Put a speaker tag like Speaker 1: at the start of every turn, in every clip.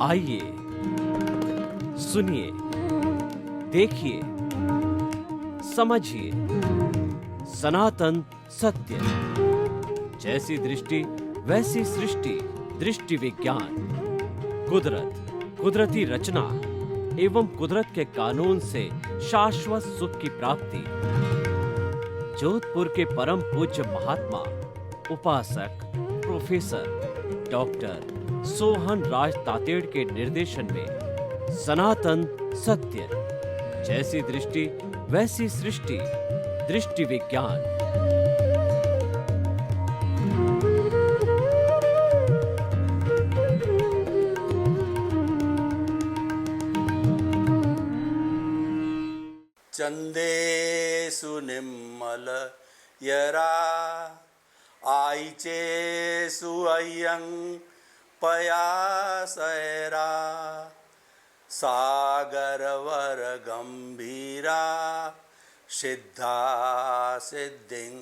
Speaker 1: आइए, सुनिए, देखिए, समझिए सनातन सत्य। जैसी दृष्टि वैसी सृष्टि, दृष्टि विज्ञान। कुदरत, कुदरती रचना एवं कुदरत के कानून से शाश्वत सुख की प्राप्ति। जोधपुर के परम पूज्य महात्मा उपासक प्रोफेसर डॉक्टर सोहन राज तातेड़ के निर्देशन में सनातन सत्य। जैसी दृष्टि वैसी सृष्टि, दृष्टि विज्ञान।
Speaker 2: चंदेषु निम्मल यरा आईचेषु अयं पयासैरा सागरवर गंभीरा सिद्धा सिद्धिं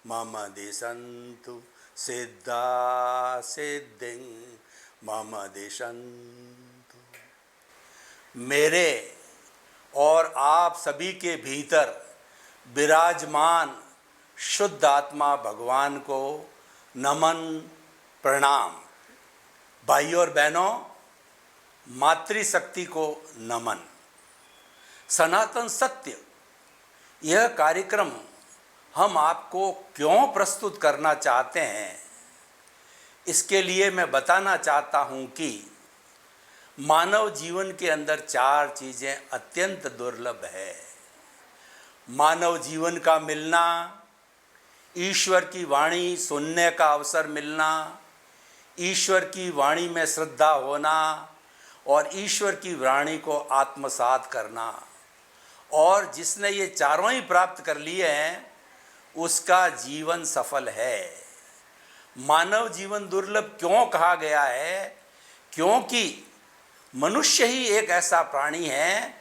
Speaker 2: मम दिशन्तु सिद्धा सिद्धिं मम दिशन्तु। मेरे और आप सभी के भीतर विराजमान शुद्ध आत्मा भगवान को नमन प्रणाम। भाइयों और बहनों, मातृशक्ति को नमन। सनातन सत्य यह कार्यक्रम हम आपको क्यों प्रस्तुत करना चाहते हैं, इसके लिए मैं बताना चाहता हूं कि मानव जीवन के अंदर चार चीज़ें अत्यंत दुर्लभ है। मानव जीवन का मिलना, ईश्वर की वाणी सुनने का अवसर मिलना, ईश्वर की वाणी में श्रद्धा होना और ईश्वर की वाणी को आत्मसात करना। और जिसने ये चारों ही प्राप्त कर लिए हैं उसका जीवन सफल है। मानव जीवन दुर्लभ क्यों कहा गया है? क्योंकि मनुष्य ही एक ऐसा प्राणी है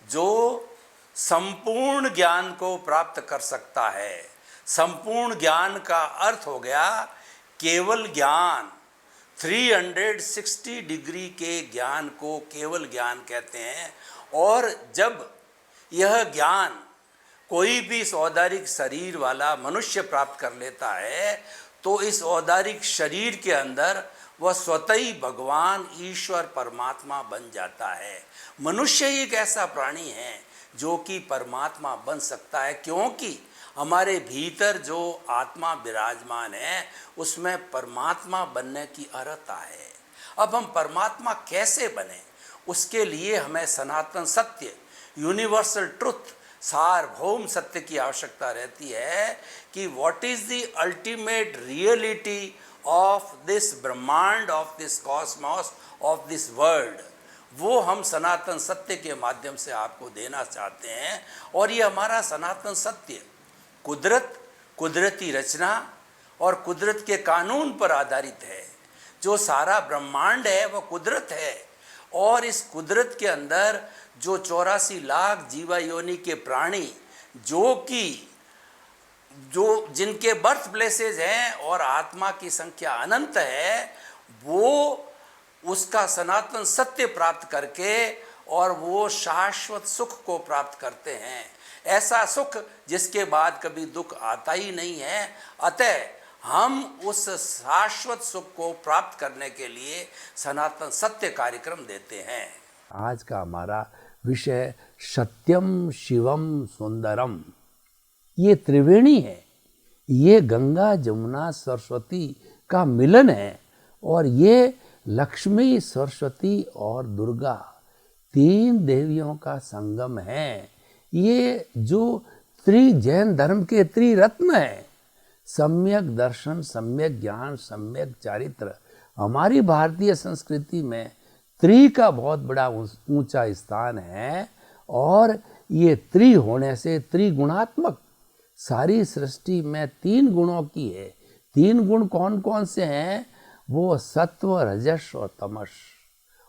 Speaker 2: जो संपूर्ण ज्ञान को प्राप्त कर सकता है। संपूर्ण ज्ञान का अर्थ हो गया केवल ज्ञान। 360 डिग्री के ज्ञान को केवल ज्ञान कहते हैं। और जब यह ज्ञान कोई भी इस औदारिक शरीर वाला मनुष्य प्राप्त कर लेता है तो इस औदारिक शरीर के अंदर वह स्वतः ही भगवान ईश्वर परमात्मा बन जाता है। मनुष्य ही एक ऐसा प्राणी है जो कि परमात्मा बन सकता है, क्योंकि हमारे भीतर जो आत्मा विराजमान है उसमें परमात्मा बनने की अर्हता है। अब हम परमात्मा कैसे बने, उसके लिए हमें सनातन सत्य, यूनिवर्सल ट्रुथ, सार्वभौम सत्य की आवश्यकता रहती है कि what is the ultimate reality of this ब्रह्मांड, of this cosmos, of this world. वो हम सनातन सत्य के माध्यम से आपको देना चाहते हैं। और ये हमारा सनातन सत्य कुदरत, कुदरती रचना और कुदरत के कानून पर आधारित है। जो सारा ब्रह्मांड है वह कुदरत है। और इस कुदरत के अंदर जो 84 लाख जीवा योनि के प्राणी जो जिनके बर्थ प्लेसेस हैं और आत्मा की संख्या अनंत है, वो उसका सनातन सत्य प्राप्त करके और वो शाश्वत सुख को प्राप्त करते हैं। ऐसा सुख जिसके बाद कभी दुख आता ही नहीं है। अतः हम उस शाश्वत सुख को प्राप्त करने के लिए सनातन सत्य कार्यक्रम देते हैं।
Speaker 3: आज का हमारा विषय सत्यम शिवम सुंदरम। ये त्रिवेणी है, ये गंगा जमुना सरस्वती का मिलन है। और ये लक्ष्मी, सरस्वती और दुर्गा तीन देवियों का संगम है। ये जो जैन धर्म के त्रिरत्न है, सम्यक दर्शन, सम्यक ज्ञान, सम्यक चारित्र। हमारी भारतीय संस्कृति में त्रि का बहुत बड़ा ऊंचा स्थान है। और ये त्रि होने से त्रिगुणात्मक, सारी सृष्टि में 3 गुणों की है। 3 गुण कौन कौन से हैं? वो सत्व, रजस और तमस।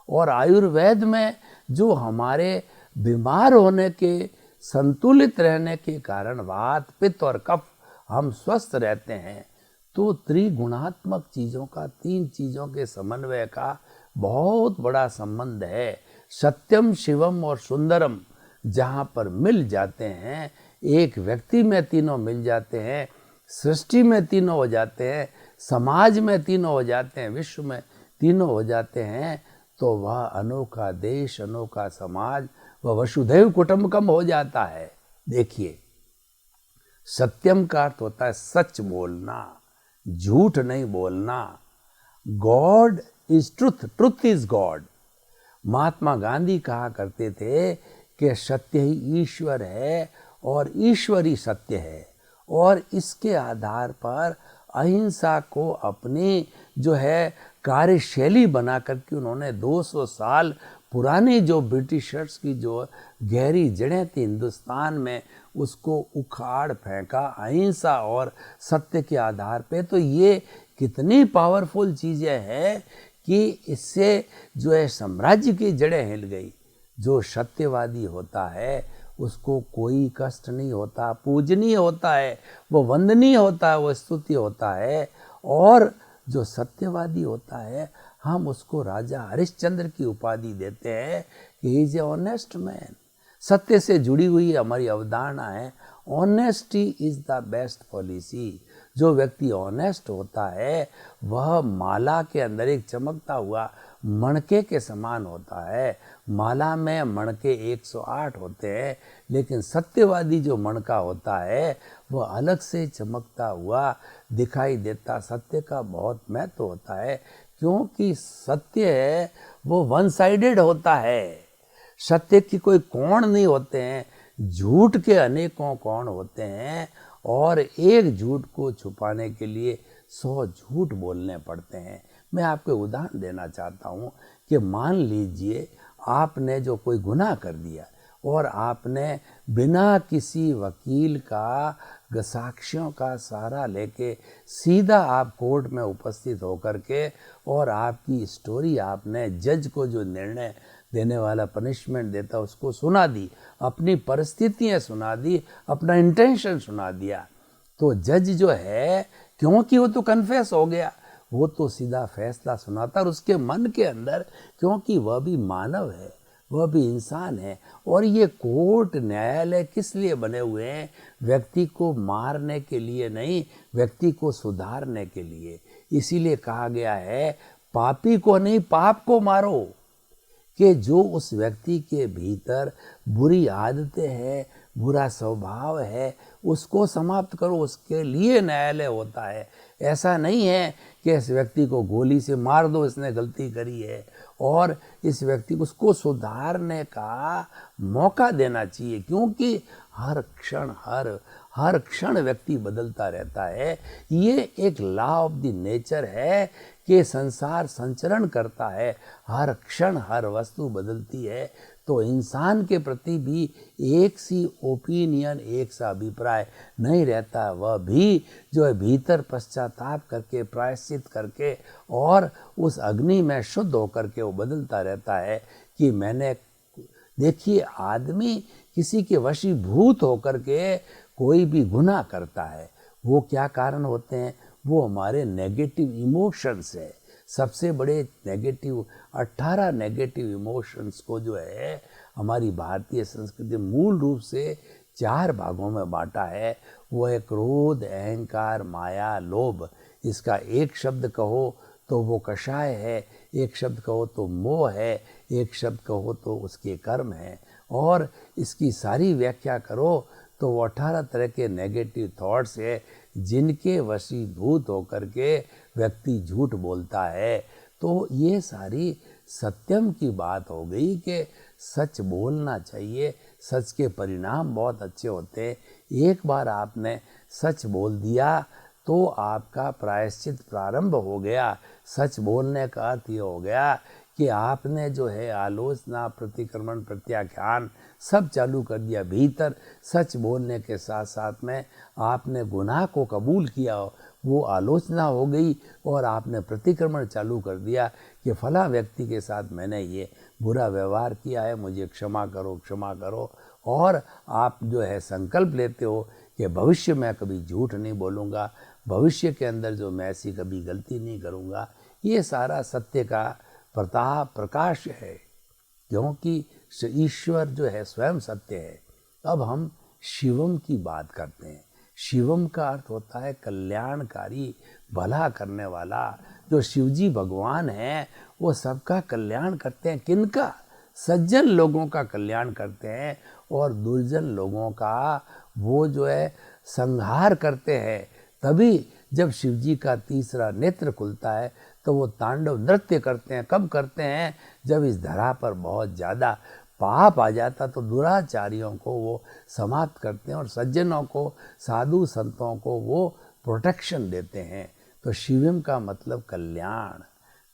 Speaker 3: और आयुर्वेद में जो हमारे बीमार होने के, संतुलित रहने के कारण वात, पित्त और कफ हम स्वस्थ रहते हैं, तो त्रिगुणात्मक चीज़ों का, 3 चीज़ों के समन्वय का बहुत बड़ा संबंध है। सत्यम शिवम और सुंदरम जहाँ पर मिल जाते हैं, एक व्यक्ति में तीनों मिल जाते हैं, सृष्टि में तीनों हो जाते हैं, समाज में तीनों हो जाते हैं, विश्व में तीनों हो जाते हैं, तो वह अनोखा देश, अनोखा समाज, वह वसुधैव कुटुंबकम हो जाता है। देखिए, सत्यम का अर्थ होता है सच बोलना, झूठ नहीं बोलना। God is truth, truth is God. Mahatma Gandhi कहा करते थे कि सत्य ही ईश्वर है और ईश्वर ही सत्य है, और इसके आधार पर अहिंसा को अपनी जो है कार्यशैली बना करके उन्होंने 200 साल पुरानी जो ब्रिटिशर्स की जो गहरी जड़ें थी हिंदुस्तान में, उसको उखाड़ फेंका अहिंसा और सत्य के आधार पे। तो ये कितनी पावरफुल चीज़ें हैं कि इससे जो है साम्राज्य की जड़ें हिल गई। जो सत्यवादी होता है उसको कोई कष्ट नहीं होता, पूजनीय होता है, वो वंदनीय होता है, वो स्तुति होता है। और जो सत्यवादी होता है, हम उसको राजा हरिश्चंद्र की उपाधि देते हैं कि he is a honest man. सत्य से जुड़ी हुई हमारी अवधारणा है, honesty is the best policy. जो व्यक्ति ऑनेस्ट होता है वह माला के अंदर एक चमकता हुआ मणके के समान होता है। माला में मणके 108 होते हैं, लेकिन सत्यवादी जो मणका होता है वह अलग से चमकता हुआ दिखाई देता। सत्य का बहुत महत्व होता है, क्योंकि सत्य है वो वन साइडेड होता है। सत्य की कोई कोण नहीं होते हैं, झूठ के अनेकों कोण होते हैं, और एक झूठ को छुपाने के लिए 100 झूठ बोलने पड़ते हैं। मैं आपको उदाहरण देना चाहता हूँ कि मान लीजिए आपने जो कोई गुनाह कर दिया और आपने बिना किसी वकील का साक्ष्यों का सहारा लेके सीधा आप कोर्ट में उपस्थित होकर के और आपकी स्टोरी आपने जज को जो निर्णय देने वाला पनिशमेंट देता उसको सुना दी, अपनी परिस्थितियाँ सुना दी, अपना इंटेंशन सुना दिया, तो जज जो है, क्योंकि वो तो कन्फेस हो गया, वो तो सीधा फैसला सुनाता। और उसके मन के अंदर, क्योंकि वह भी मानव है, वह भी इंसान है, और ये कोर्ट न्यायालय किस लिए बने हुए हैं? व्यक्ति को मारने के लिए नहीं, व्यक्ति को सुधारने के लिए। इसीलिए कहा गया है पापी को नहीं पाप को मारो, कि जो उस व्यक्ति के भीतर बुरी आदतें हैं, बुरा स्वभाव है, उसको समाप्त करो। उसके लिए न्यायालय होता है। ऐसा नहीं है कि इस व्यक्ति को गोली से मार दो, इसने गलती करी है, और इस व्यक्ति को उसको सुधारने का मौका देना चाहिए, क्योंकि हर क्षण व्यक्ति बदलता रहता है। ये एक लॉ ऑफ द नेचर है कि संसार संचरण करता है, हर क्षण हर वस्तु बदलती है। तो इंसान के प्रति भी एक सी ओपिनियन, एक सा अभिप्राय नहीं रहता। वह भी जो है भीतर पश्चाताप करके, प्रायश्चित करके, और उस अग्नि में शुद्ध होकर के वो बदलता रहता है कि मैंने, देखिए, आदमी किसी के वशीभूत होकर के कोई भी गुनाह करता है, वो क्या कारण होते हैं? वो हमारे नेगेटिव इमोशंस है। सबसे बड़े नेगेटिव 18 नेगेटिव इमोशंस को जो है हमारी भारतीय संस्कृति मूल रूप से 4 भागों में बांटा है। वो है क्रोध, अहंकार, माया, लोभ। इसका एक शब्द कहो तो वो कषाय है, एक शब्द कहो तो मोह है, एक शब्द कहो तो उसके कर्म है, और इसकी सारी व्याख्या करो तो वो 18 तरह के नेगेटिव थॉट्स है जिनके वशीभूत होकर के व्यक्ति झूठ बोलता है। तो ये सारी सत्यम की बात हो गई कि सच बोलना चाहिए, सच के परिणाम बहुत अच्छे होते हैं। एक बार आपने सच बोल दिया तो आपका प्रायश्चित प्रारंभ हो गया। सच बोलने का अर्थ ये हो गया कि आपने जो है आलोचना, प्रतिक्रमण, प्रत्याख्यान सब चालू कर दिया। भीतर सच बोलने के साथ साथ में आपने गुनाह को कबूल किया, वो आलोचना हो गई, और आपने प्रतिक्रमण चालू कर दिया कि फला व्यक्ति के साथ मैंने ये बुरा व्यवहार किया है, मुझे क्षमा करो, क्षमा करो। और आप जो है संकल्प लेते हो कि भविष्य में कभी झूठ नहीं बोलूँगा, भविष्य के अंदर जो मैं ऐसी कभी गलती नहीं करूँगा। ये सारा सत्य का प्रताप प्रकाश है, क्योंकि ईश्वर जो है स्वयं सत्य है। अब हम शिवम की बात करते हैं। शिवम का अर्थ होता है कल्याणकारी, भला करने वाला। जो शिवजी भगवान हैं वो सबका कल्याण करते हैं। किनका? सज्जन लोगों का कल्याण करते हैं और दुर्जन लोगों का वो जो है संहार करते हैं। तभी जब शिवजी का तीसरा नेत्र खुलता है तो वो तांडव नृत्य करते हैं। कब करते हैं? जब इस धरा पर बहुत ज़्यादा पाप आ जाता तो दुराचारियों को वो समाप्त करते हैं और सज्जनों को, साधु संतों को वो प्रोटेक्शन देते हैं। तो शिवम का मतलब कल्याण।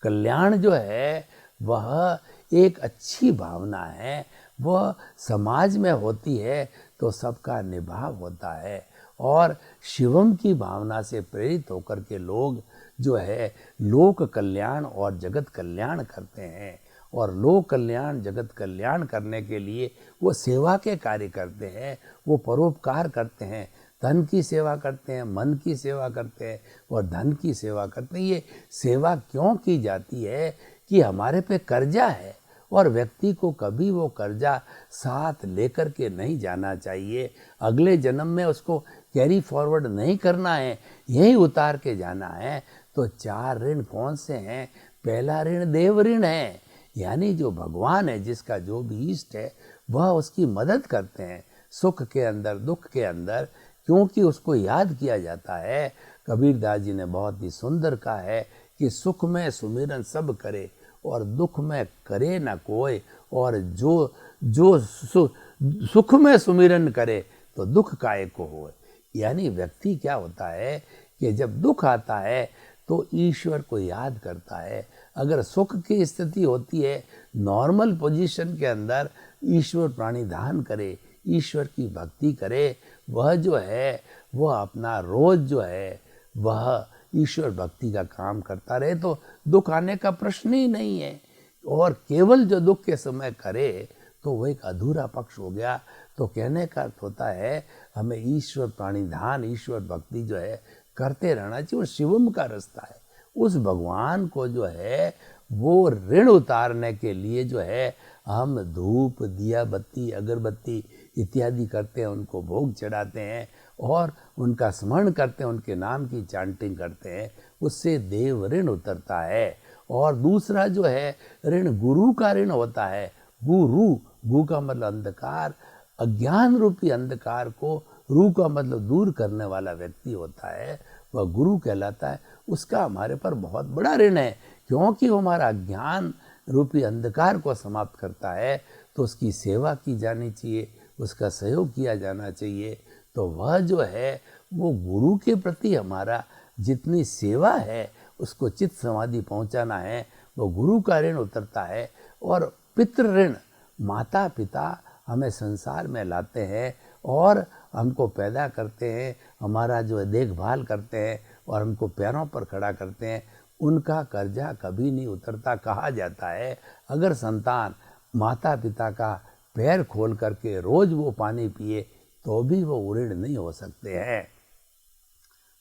Speaker 3: कल्याण जो है वह एक अच्छी भावना है, वह समाज में होती है तो सबका निभाव होता है। और शिवम की भावना से प्रेरित होकर के लोग जो है लोक कल्याण और जगत कल्याण करते हैं। और लोक कल्याण जगत कल्याण करने के लिए वो सेवा के कार्य करते हैं, वो परोपकार करते हैं, तन की सेवा करते हैं, मन की सेवा करते हैं और धन की सेवा करते हैं। ये सेवा क्यों की जाती है कि हमारे पे कर्जा है और व्यक्ति को कभी वो कर्जा साथ लेकर के नहीं जाना चाहिए। अगले जन्म में उसको कैरी फॉरवर्ड नहीं करना है, यही उतार के जाना है। तो 4 ऋण कौन से हैं? पहला ऋण देव ऋण है, यानी जो भगवान है, जिसका जो भी इष्ट है वह उसकी मदद करते हैं सुख के अंदर, दुख के अंदर, क्योंकि उसको याद किया जाता है। कबीरदास जी ने बहुत ही सुंदर कहा है कि सुख में सुमिरन सब करे और दुख में करे न कोई, और जो सुख में सुमिरन करे तो दुख काहे को होए। यानी व्यक्ति क्या होता है कि जब दुख आता है तो ईश्वर को याद करता है। अगर सुख की स्थिति होती है, नॉर्मल पोजीशन के अंदर ईश्वर प्राणिधान करे, ईश्वर की भक्ति करे, वह जो है वह अपना रोज जो है वह ईश्वर भक्ति का काम करता रहे तो दुख आने का प्रश्न ही नहीं है। और केवल जो दुख के समय करे तो वह एक अधूरा पक्ष हो गया। तो कहने का अर्थ होता है हमें ईश्वर प्राणिधान, ईश्वर भक्ति जो है करते रहना चाहिए। वो शिवम का रास्ता है। उस भगवान को जो है वो ऋण उतारने के लिए जो है हम धूप, दिया बत्ती, अगरबत्ती इत्यादि करते हैं, उनको भोग चढ़ाते हैं और उनका स्मरण करते हैं, उनके नाम की चांटिंग करते हैं। उससे देव ऋण उतरता है। और दूसरा जो है ऋण गुरु का ऋण होता है। गु का मतलब अंधकार, अज्ञान रूपी अंधकार को रू का मतलब दूर करने वाला व्यक्ति होता है, वह गुरु कहलाता है। उसका हमारे पर बहुत बड़ा ऋण है, क्योंकि वो हमारा अज्ञान रूपी अंधकार को समाप्त करता है। तो उसकी सेवा की जानी चाहिए, उसका सहयोग किया जाना चाहिए। तो वह जो है वो गुरु के प्रति हमारा जितनी सेवा है उसको चित्त समाधि पहुंचाना है, वो गुरु का ऋण उतरता है। और पितृ ऋण, माता पिता हमें संसार में लाते हैं और हमको पैदा करते हैं, हमारा जो है देखभाल करते हैं और हमको पैरों पर खड़ा करते हैं, उनका कर्जा कभी नहीं उतरता। कहा जाता है अगर संतान माता पिता का पैर खोल करके रोज वो पानी पिए तो भी वो ऋण नहीं हो सकते हैं।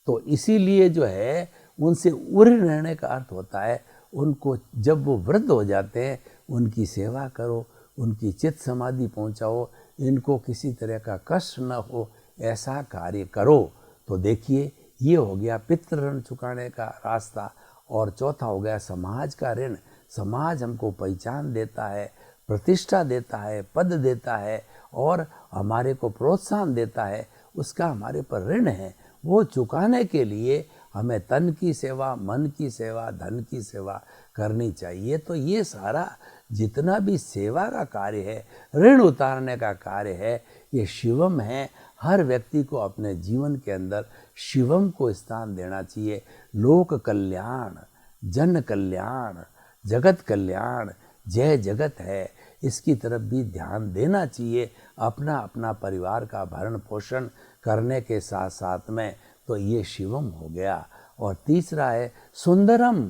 Speaker 3: तो इसीलिए जो है उनसे ऋण रहने का अर्थ होता है उनको जब वो वृद्ध हो जाते हैं उनकी सेवा करो, उनकी चित्त समाधि पहुंचाओ, इनको किसी तरह का कष्ट न हो ऐसा कार्य करो। तो देखिए ये हो गया पितृ ऋण चुकाने का रास्ता। और चौथा हो गया समाज का ऋण। समाज हमको पहचान देता है, प्रतिष्ठा देता है, पद देता है और हमारे को प्रोत्साहन देता है, उसका हमारे पर ऋण है। वो चुकाने के लिए हमें तन की सेवा, मन की सेवा, धन की सेवा करनी चाहिए। तो ये सारा जितना भी सेवा का कार्य है, ऋण उतारने का कार्य है, ये शिवम है। हर व्यक्ति को अपने जीवन के अंदर शिवम को स्थान देना चाहिए। लोक कल्याण, जन कल्याण, जगत कल्याण, जय जगत है, इसकी तरफ भी ध्यान देना चाहिए। अपना अपना परिवार का भरण पोषण करने के साथ साथ में तो ये शिवम हो गया। और तीसरा है सुंदरम।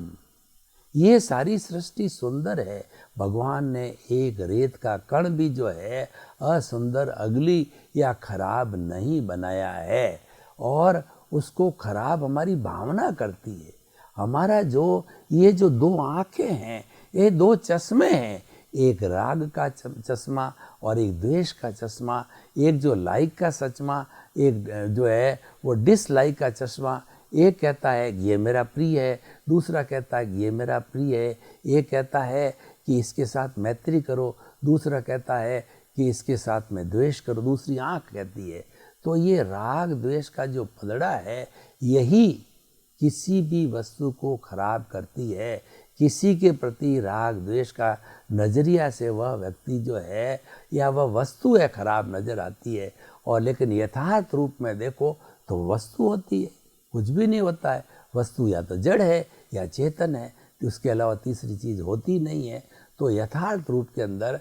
Speaker 3: ये सारी सृष्टि सुंदर है। भगवान ने एक रेत का कण भी जो है असुंदर, अगली या खराब नहीं बनाया है। और उसको खराब हमारी भावना करती है। हमारा जो ये जो 2 आँखें हैं, ये दो चश्मे हैं, एक राग का चश्मा और एक द्वेष का चश्मा, एक जो लाइक का चश्मा, एक जो है वो डिसलाइक का चश्मा। एक कहता है कि ये मेरा प्रिय है, दूसरा कहता है कि ये मेरा प्रिय है। एक कहता है कि इसके साथ मैत्री करो, दूसरा कहता है कि इसके साथ में द्वेष करो, दूसरी आँख कहती है। तो ये राग द्वेष का जो पलड़ा है, यही किसी भी वस्तु को खराब करती है। किसी के प्रति राग द्वेष का नज़रिया से वह व्यक्ति जो है या वह वस्तु है खराब नज़र आती है, और लेकिन यथार्थ रूप में देखो तो वस्तु होती है, कुछ भी नहीं होता है। वस्तु या तो जड़ है या चेतन है, तो उसके अलावा तीसरी चीज़ होती नहीं है। तो यथार्थ रूप के अंदर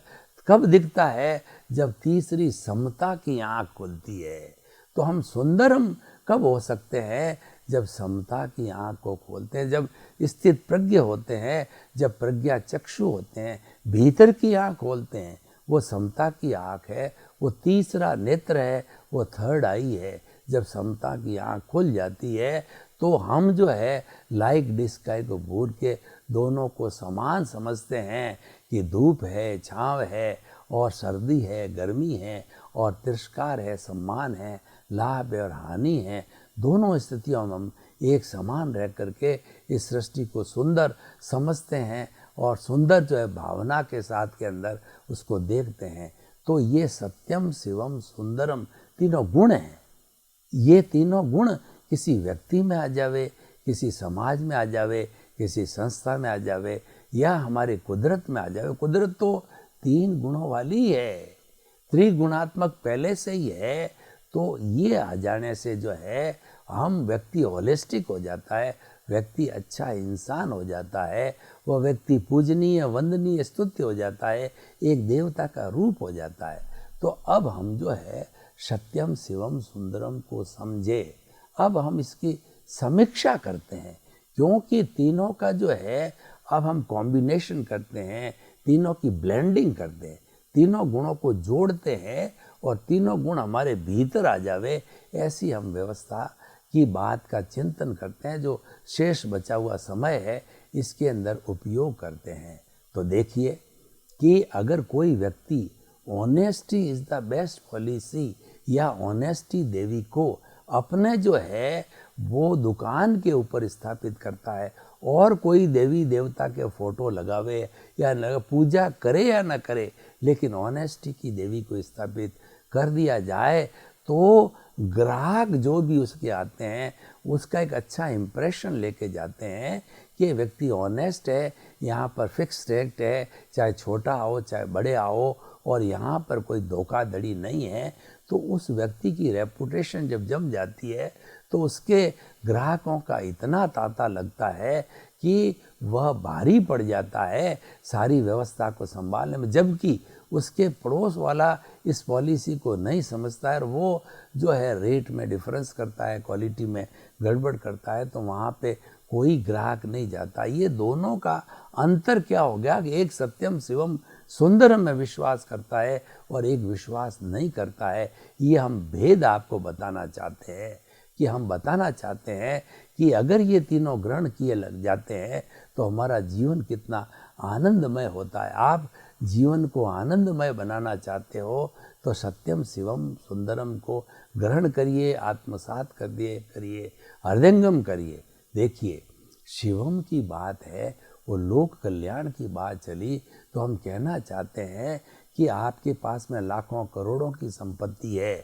Speaker 3: कब दिखता है? जब तीसरी समता की आँख खुलती है। तो हम सुंदरम कब हो सकते हैं? जब समता की आँख को खोलते हैं, जब स्थित प्रज्ञ होते हैं, जब प्रज्ञा चक्षु होते हैं, भीतर की आँख खोलते हैं। वो समता की आँख है, वो तीसरा नेत्र है, वो थर्ड आई है। जब समता की आँख खुल जाती है तो हम जो है लाइक डिस्काई को भूल के दोनों को समान समझते हैं कि धूप है, छाँव है, और सर्दी है, गर्मी है, और तिरस्कार है, सम्मान है, लाभ है और हानि है। दोनों स्थितियों में हम एक समान रह करके इस सृष्टि को सुंदर समझते हैं, और सुंदर जो है भावना के साथ के अंदर उसको देखते हैं। तो ये सत्यम शिवम सुंदरम तीनों गुण हैं। ये तीनों गुण किसी व्यक्ति में आ जावे, किसी समाज में आ जावे, किसी संस्था में आ जावे, या हमारे कुदरत में आ जावे। कुदरत तो तीन गुणों वाली है, त्रिगुणात्मक पहले से ही है। तो ये आ जाने से जो है हम व्यक्ति होलिस्टिक हो जाता है, व्यक्ति अच्छा इंसान हो जाता है, वह व्यक्ति पूजनीय, वंदनीय, स्तुत्य हो जाता है, एक देवता का रूप हो जाता है। तो अब हम जो है सत्यम शिवम सुंदरम को समझे, अब हम इसकी समीक्षा करते हैं, क्योंकि तीनों का जो है अब हम कॉम्बिनेशन करते हैं, तीनों की ब्लेंडिंग करते हैं, तीनों गुणों को जोड़ते हैं, और तीनों गुण हमारे भीतर आ जावे, ऐसी हम व्यवस्था की बात का चिंतन करते हैं। जो शेष बचा हुआ समय है इसके अंदर उपयोग करते हैं। तो देखिए कि अगर कोई व्यक्ति honesty is the best policy, या ऑनेस्टी देवी को अपने जो है वो दुकान के ऊपर स्थापित करता है, और कोई देवी देवता के फोटो लगावे या पूजा करे या न करे, लेकिन ऑनेस्टी की देवी को स्थापित कर दिया जाए, तो ग्राहक जो भी उसके आते हैं उसका एक अच्छा इम्प्रेशन लेके जाते हैं कि व्यक्ति ऑनेस्ट है, यहाँ पर फिक्स रेट है, चाहे छोटा हो चाहे बड़े आओ, और यहाँ पर कोई धोखाधड़ी नहीं है। तो उस व्यक्ति की रेपुटेशन जब जम जाती है तो उसके ग्राहकों का इतना तांता लगता है कि वह भारी पड़ जाता है सारी व्यवस्था को संभालने में, जबकि उसके पड़ोस वाला इस पॉलिसी को नहीं समझता है, और वो जो है रेट में डिफरेंस करता है, क्वालिटी में गड़बड़ करता है, तो वहाँ पे कोई ग्राहक नहीं जाता। ये दोनों का अंतर क्या हो गया कि एक सत्यम शिवम सुंदरम में विश्वास करता है और एक विश्वास नहीं करता है। ये हम भेद आपको बताना चाहते हैं, कि हम बताना चाहते हैं कि अगर ये तीनों ग्रहण किए लग जाते हैं तो हमारा जीवन कितना आनंदमय होता है। आप जीवन को आनंदमय बनाना चाहते हो तो सत्यम शिवम सुंदरम को ग्रहण करिए, आत्मसात करिए, हृदयंगम करिए। देखिए, शिवम की बात है, वो लोक कल्याण की बात चली, तो हम कहना चाहते हैं कि आपके पास में लाखों करोड़ों की संपत्ति है,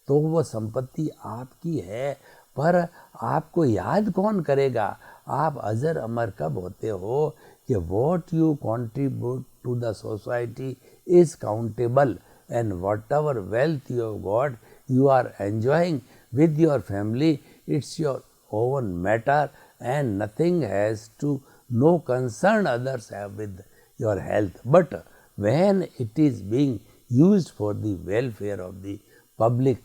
Speaker 3: तो वो संपत्ति आपकी है, पर आपको याद कौन करेगा? आप अजर अमर कब होते हो कि what you contribute to the society is countable, and whatever wealth you have got you are enjoying with your family, it's your own matter, and nothing has to no concern others have with your health. But when it is being used for the welfare of the public,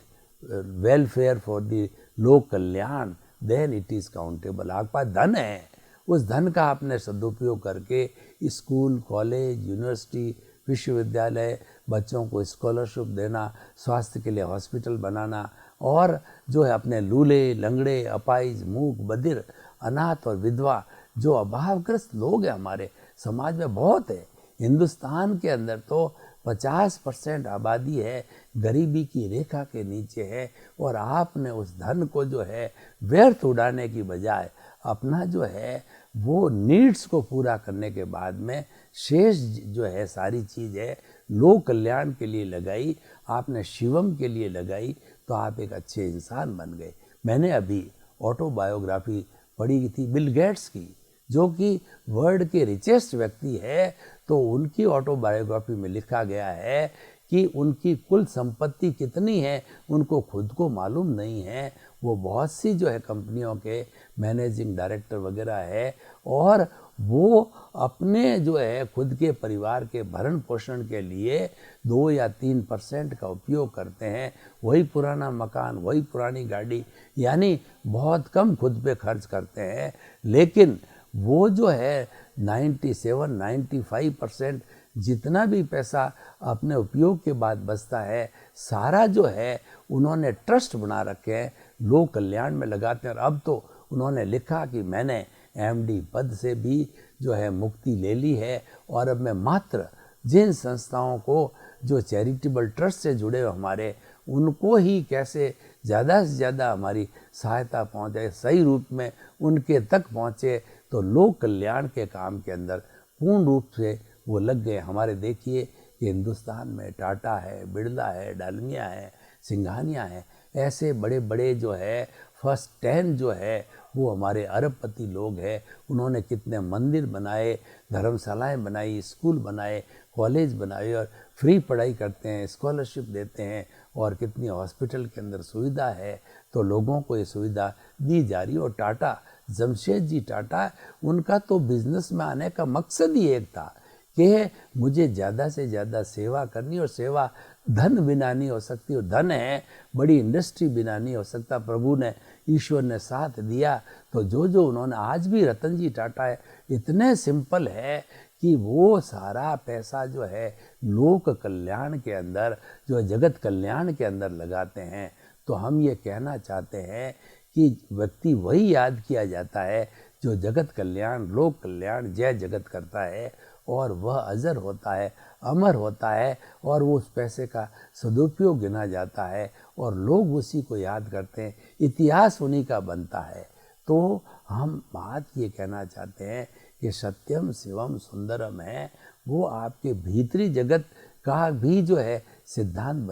Speaker 3: welfare for the लोक कल्याण, then it is countable. आपके पास धन है, उस धन का आपने सदुपयोग करके स्कूल, कॉलेज, यूनिवर्सिटी, विश्वविद्यालय, बच्चों को स्कॉलरशिप देना, स्वास्थ्य के लिए हॉस्पिटल बनाना, और जो है अपने लूले, लंगड़े, अपाहिज, मूक, बधिर, अनाथ और विधवा जो अभावग्रस्त लोग हैं हमारे समाज में बहुत है। हिंदुस्तान के अंदर तो 50% आबादी है गरीबी की रेखा के नीचे है, और आपने उस धन को जो है व्यर्थ उड़ाने की बजाय अपना जो है वो नीड्स को पूरा करने के बाद में शेष जो है सारी चीज़ है लोक कल्याण के लिए लगाई, आपने शिवम के लिए लगाई, तो आप एक अच्छे इंसान बन गए। मैंने अभी ऑटोबायोग्राफी पढ़ी थी बिल गेट्स की, जो कि वर्ल्ड के रिचेस्ट व्यक्ति है, तो उनकी ऑटोबायोग्राफी में लिखा गया है कि उनकी कुल संपत्ति कितनी है उनको खुद को मालूम नहीं है। वो बहुत सी जो है कंपनियों के मैनेजिंग डायरेक्टर वगैरह है, और वो अपने जो है खुद के परिवार के भरण पोषण के लिए 2 या 3% का उपयोग करते हैं। वही पुराना मकान, वही पुरानी गाड़ी, यानी बहुत कम खुद पे खर्च करते हैं। लेकिन वो जो है 97-95% जितना भी पैसा अपने उपयोग के बाद बचता है, सारा जो है उन्होंने ट्रस्ट बना रखे हैं, लोक कल्याण में लगाते हैं। और अब तो उन्होंने लिखा कि मैंने एमडी पद से भी जो है मुक्ति ले ली है, और अब मैं मात्र जिन संस्थाओं को जो चैरिटेबल ट्रस्ट से जुड़े हुए हमारे, उनको ही कैसे ज़्यादा से ज़्यादा हमारी सहायता पहुँचे, सही रूप में उनके तक पहुँचे, तो लोक कल्याण के काम के अंदर पूर्ण रूप से वो लग गए। हमारे देखिए कि हिंदुस्तान में टाटा है, बिरला है, डालमिया है, सिंघानिया है, ऐसे बड़े बड़े जो है फर्स्ट 10 जो है वो हमारे अरबपति लोग हैं। उन्होंने कितने मंदिर बनाए, धर्मशालाएं बनाई, स्कूल बनाए, कॉलेज बनाए, और फ्री पढ़ाई करते हैं, स्कॉलरशिप देते हैं, और कितनी हॉस्पिटल के अंदर सुविधा है, तो लोगों को ये सुविधा दी जा रही है। और टाटा, जमशेद जी टाटा, उनका तो बिजनेस में आने का मकसद ही एक था कि मुझे ज़्यादा से ज़्यादा सेवा करनी, और सेवा धन बिना नहीं हो सकती, और धन है बड़ी इंडस्ट्री बिना नहीं हो सकता। प्रभु ने, ईश्वर ने साथ दिया, तो जो उन्होंने, आज भी रतन जी टाटा है, इतने सिंपल है कि वो सारा पैसा जो है लोक कल्याण के अंदर, जो जगत कल्याण के अंदर लगाते हैं। तो हम ये कहना चाहते हैं कि व्यक्ति वही याद किया जाता है जो जगत कल्याण, लोक कल्याण, जय जगत करता है, और वह अजर होता है, अमर होता है, और वो उस पैसे का सदुपयोग गिना जाता है, और लोग उसी को याद करते हैं, इतिहास उन्हीं का बनता है। तो हम बात ये कहना चाहते हैं कि सत्यम शिवम सुंदरम है, वो आपके भीतरी जगत का भी जो है सिद्धांत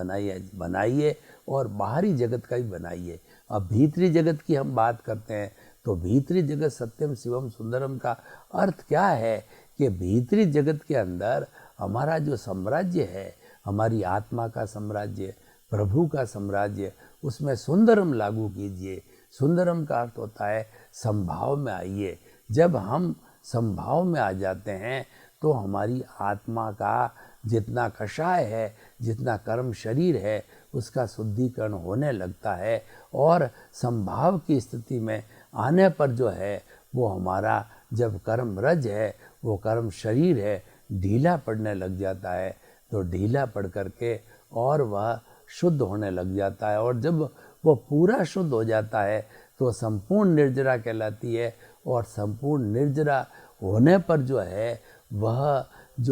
Speaker 3: बनाइए, और बाहरी जगत का भी बनाइए। अब भीतरी जगत की हम बात करते हैं, तो भीतरी जगत सत्यम शिवम सुंदरम का अर्थ क्या है कि भीतरी जगत के अंदर हमारा जो साम्राज्य है, हमारी आत्मा का साम्राज्य, प्रभु का साम्राज्य, उसमें सुंदरम लागू कीजिए। सुंदरम का अर्थ होता है संभाव में आइए। जब हम संभाव में आ जाते हैं तो हमारी आत्मा का जितना कषाय है, जितना कर्म शरीर है, उसका शुद्धिकरण होने लगता है, और संभाव की स्थिति में आने पर जो है वो हमारा जब कर्म रज है, वो कर्म शरीर है, ढीला पड़ने लग जाता है, तो ढीला पड़ करके और वह शुद्ध होने लग जाता है। और जब वो पूरा शुद्ध हो जाता है तो संपूर्ण निर्जरा कहलाती है, और संपूर्ण निर्जरा होने पर जो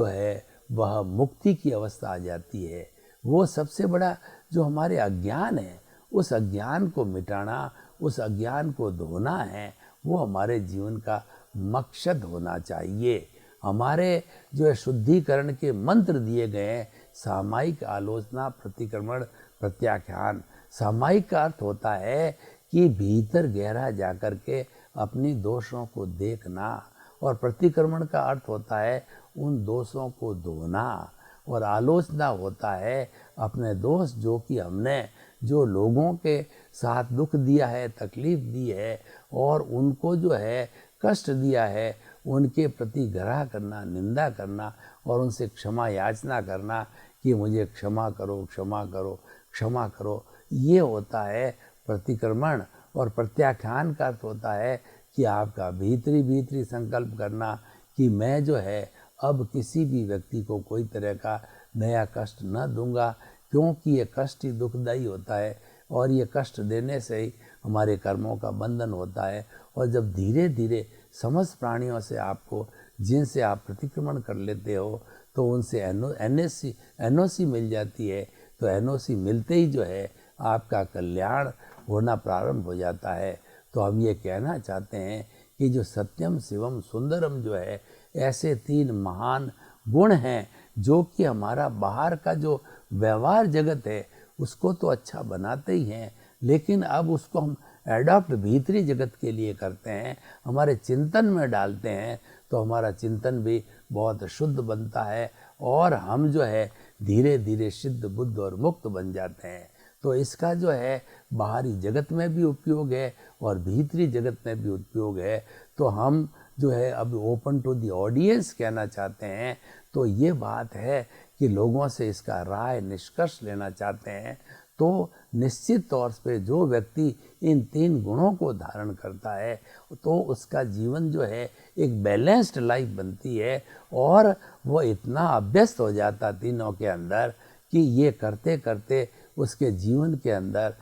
Speaker 3: है वह मुक्ति की अवस्था आ जाती है। वो सबसे बड़ा जो हमारे अज्ञान है, उस अज्ञान को मिटाना, उस अज्ञान को धोना है, वो हमारे जीवन का मकसद होना चाहिए। हमारे जो है शुद्धिकरण के मंत्र दिए गए हैं, सामायिक आलोचना, प्रतिक्रमण, प्रत्याख्यान। सामायिक का अर्थ होता है कि भीतर गहरा जाकर के अपनी दोषों को देखना, और प्रतिक्रमण का अर्थ होता है उन दोषों को धोना, और आलोचना होता है अपने दोष जो कि हमने जो लोगों के साथ दुख दिया है, तकलीफ दी है, और उनको जो है कष्ट दिया है, उनके प्रति ग्रह करना, निंदा करना, और उनसे क्षमा याचना करना कि मुझे क्षमा करो, क्षमा करो, क्षमा करो। ये होता है प्रतिक्रमण। और प्रत्याख्यान का अर्थ होता है कि आपका भीतरी संकल्प करना कि मैं जो है अब किसी भी व्यक्ति को कोई तरह का नया कष्ट न दूंगा, क्योंकि ये कष्ट ही दुखदायी होता है, और ये कष्ट देने से ही हमारे कर्मों का बंधन होता है। और जब धीरे धीरे समस्त प्राणियों से आपको जिनसे आप प्रतिक्रमण कर लेते हो तो उनसे एनओसी मिल जाती है। तो एनओसी मिलते ही जो है आपका कल्याण होना प्रारंभ हो जाता है। तो हम ये कहना चाहते हैं कि जो सत्यम शिवम सुंदरम जो है, ऐसे 3 महान गुण हैं जो कि हमारा बाहर का जो व्यवहार जगत है उसको तो अच्छा बनाते ही हैं, लेकिन अब उसको हम एडॉप्ट भीतरी जगत के लिए करते हैं, हमारे चिंतन में डालते हैं, तो हमारा चिंतन भी बहुत शुद्ध बनता है और हम जो है धीरे धीरे सिद्ध बुद्ध और मुक्त बन जाते हैं। तो इसका जो है बाहरी जगत में भी उपयोग है और भीतरी जगत में भी उपयोग है। तो हम जो है अब ओपन टू द ऑडियंस कहना चाहते हैं। तो ये बात है कि लोगों से इसका राय निष्कर्ष लेना चाहते हैं। तो निश्चित तौर पे जो व्यक्ति इन 3 गुणों को धारण करता है तो उसका जीवन जो है एक बैलेंस्ड लाइफ बनती है और वो इतना अभ्यस्त हो जाता तीनों के अंदर कि ये करते करते उसके जीवन के अंदर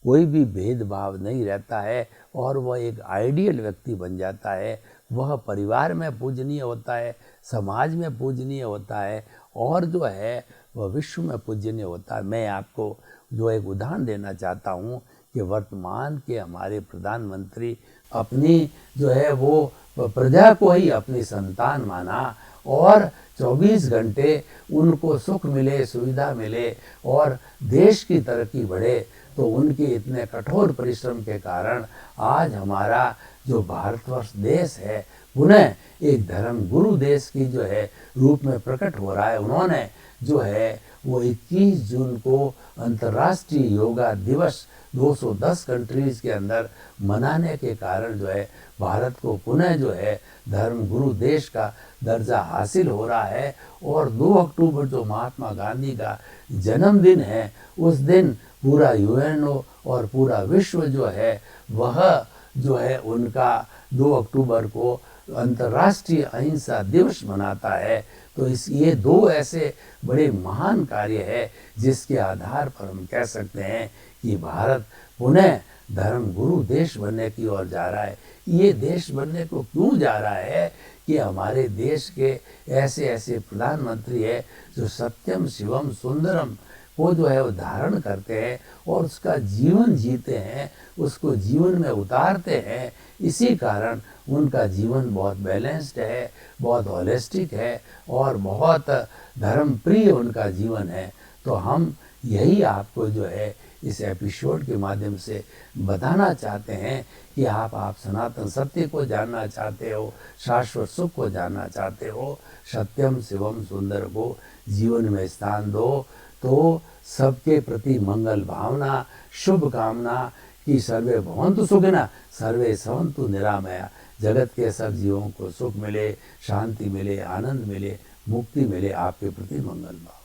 Speaker 3: कोई भी भेदभाव नहीं रहता है और वह एक आइडियल व्यक्ति बन जाता है। वह परिवार में पूजनीय होता है, समाज में पूजनीय होता है और जो है वह विश्व में पूजनीय होता है। मैं आपको जो एक उदाहरण देना चाहता हूँ कि वर्तमान के हमारे प्रधानमंत्री अपनी जो है वो प्रजा को ही अपनी संतान माना और 24 घंटे उनको सुख मिले, सुविधा मिले और देश की तरक्की बढ़े। तो उनके इतने कठोर परिश्रम के कारण आज हमारा जो भारतवर्ष देश है पुनः एक धर्म गुरु देश की जो है रूप में प्रकट हो रहा है। उन्होंने जो है वो 21 जून को अंतर्राष्ट्रीय योगा दिवस 210 कंट्रीज के अंदर मनाने के कारण जो है भारत को पुनः जो है धर्म गुरु देश का दर्जा हासिल हो रहा है। और 2 अक्टूबर जो महात्मा गांधी का जन्मदिन है उस दिन पूरा यूएनओ और पूरा विश्व जो है वह जो है उनका 2 अक्टूबर को अंतर्राष्ट्रीय अहिंसा दिवस मनाता है। तो ये 2 ऐसे बड़े महान कार्य है जिसके आधार पर हम कह सकते हैं कि भारत पुनः धर्म गुरु देश बनने की ओर जा रहा है। ये देश बनने को क्यों जा रहा है कि हमारे देश के ऐसे ऐसे प्रधानमंत्री है जो सत्यम शिवम सुंदरम को जो है वो धारण करते हैं और उसका जीवन जीते हैं, उसको जीवन में उतारते हैं। इसी कारण उनका जीवन बहुत बैलेंस्ड है, बहुत होलिस्टिक है और बहुत धर्म प्रिय उनका जीवन है। तो हम यही आपको जो है इस एपिसोड के माध्यम से बताना चाहते हैं कि आप सनातन सत्य को जानना चाहते हो, शाश्वत सुख को जानना चाहते हो, सत्यम शिवम सुंदर को जीवन में स्थान दो। तो सबके प्रति मंगल भावना, शुभ कामना कि सर्वे भवन्तु सुखिनः सर्वे सन्तु निरामया। जगत के सब जीवों को सुख मिले, शांति मिले, आनंद मिले, मुक्ति मिले। आपके प्रति मंगल भाव।